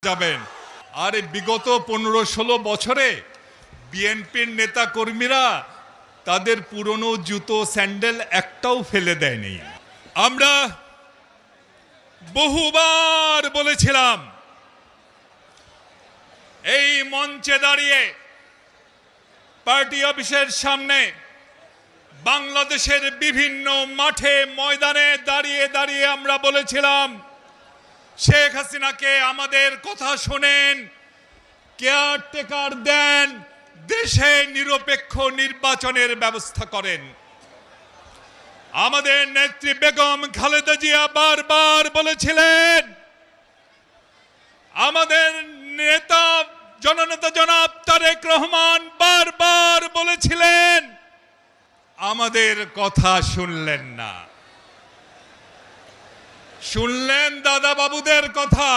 যাবেন। আর বিগত 15-16 বছরে বিএনপির নেতা কর্মীরা তাদের পুরনো জুতো স্যান্ডেল একটাও ফেলে দেয়নি। আমরা বহুবার বলেছিলাম, এই মঞ্চে দাঁড়িয়ে পার্টি অফিসের সামনে, বাংলাদেশের বিভিন্ন মাঠে ময়দানে দাঁড়িয়ে দাঁড়িয়ে আমরা বলেছিলাম, শেখ হাসিনাকে আমাদের কথা শোনেন, কেয়ারটেকার দেন, দেশে নিরপেক্ষ নির্বাচনের ব্যবস্থা করেন। আমাদের নেত্রী বেগম খালেদা জিয়া বারবার বলেছিলেন, আমাদের নেতা জননেতা জনাব তারেক রহমান বারবার বলেছিলেন, আমাদের কথা শুনলেন না। শুনলেন দাদা বাবুদের কথা।